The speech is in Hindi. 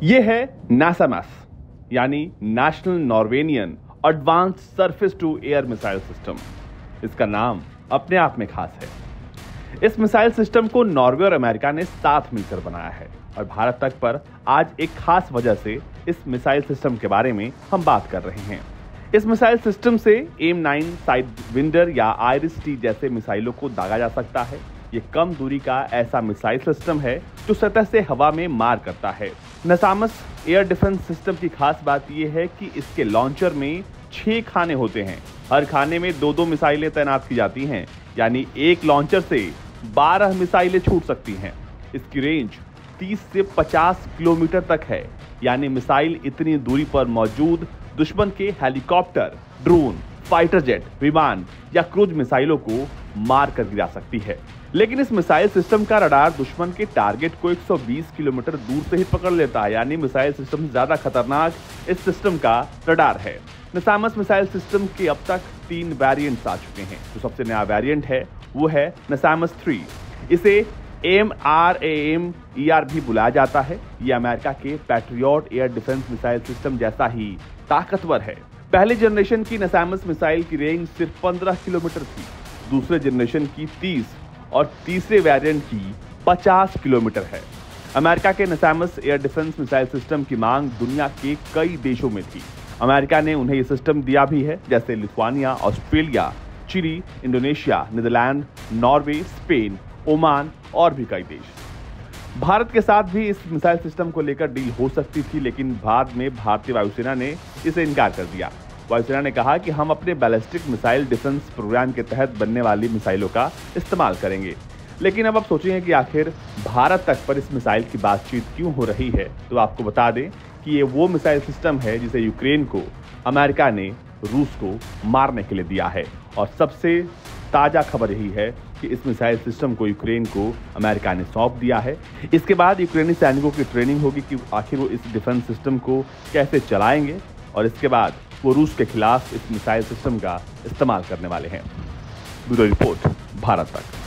ये है नासामस यानी national Norwegian advance surface to air missile system. इसका नाम अपने आप में खास है। इस मिसाइल सिस्टम को नॉर्वे और अमेरिका ने साथ मिलकर बनाया है और भारत तक पर आज एक खास वजह से इस मिसाइल सिस्टम के बारे में हम बात कर रहे हैं। इस मिसाइल सिस्टम से AIM-9 साइडविंडर या IRIS-T जैसे मिसाइलों को दागा जा सकता है। ये कम दूरी का ऐसा मिसाइल सिस्टम है जो सतह से हवा में मार करता है। नासामस एयर डिफेंस सिस्टम की खास बात यह है कि इसके लॉन्चर में 6 खाने होते हैं। हर खाने में 2-2 मिसाइलें तैनात की जाती हैं, यानी एक लॉन्चर से 12 मिसाइलें छूट सकती हैं। इसकी रेंज 30 से 50 किलोमीटर तक है, यानी मिसाइल इतनी दूरी पर मौजूद दुश्मन के हेलीकॉप्टर, ड्रोन, फाइटर जेट, विमान या क्रूज मिसाइलों को मार कर गिरा सकती है। लेकिन इस मिसाइल सिस्टम का रडार दुश्मन के टारगेट को 120 किलोमीटर दूर से ही पकड़ लेता है, यानी मिसाइल सिस्टम से ज्यादा खतरनाक इस सिस्टम का रडार है। नासामस मिसाइल सिस्टम के अब तक 3 वेरिएंट्स आ चुके हैं। जो सबसे नया वेरिएंट है वो है नासामस 3। इसे AMRAAM-ER भी बुलाया जाता है। ये अमेरिका के patriot air defence missile system जैसा ही ताकतवर है। पहले जनरेशन की नासामस मिसाइल की रेंज सिर्फ 15 किलोमीटर थी, दूसरे जनरेशन की 30 और तीसरे वेरिएंट की 50 किलोमीटर है। अमेरिका के नासामस एयर डिफेंस मिसाइल सिस्टम की मांग दुनिया के कई देशों में थी। अमेरिका ने उन्हें ये सिस्टम दिया भी है, जैसे Lithuania, Australia, Chile, Indonesia, Netherland, Norway, Spain, Oman और भी कई देश। भारत के साथ भी इस मिसाइल सिस्टम को लेकर डील हो सकती थी, लेकिन बाद में भारतीय वायुसेना ने इसे इनकार कर दिया। वायुसेना ने कहा कि हम अपने बैलिस्टिक मिसाइल डिफेंस प्रोग्राम के तहत बनने वाली मिसाइलों का इस्तेमाल करेंगे। लेकिन अब आप सोचेंगे कि आखिर भारत तक पर इस मिसाइल की बातचीत क्यों हो रही है, तो आपको बता दें कि ये वो मिसाइल सिस्टम है जिसे यूक्रेन को अमेरिका ने रूस को मारने के लिए दिया है। और सबसे ताजा खबर यही है कि इस मिसाइल सिस्टम को यूक्रेन को अमेरिका ने सौंप दिया है। इसके बाद यूक्रेनी सैनिकों की ट्रेनिंग होगी कि आखिर वो इस डिफेंस सिस्टम को कैसे चलाएंगे और इसके बाद वो रूस के खिलाफ इस मिसाइल सिस्टम का इस्तेमाल करने वाले हैं। ब्यूरो रिपोर्ट, भारत तक।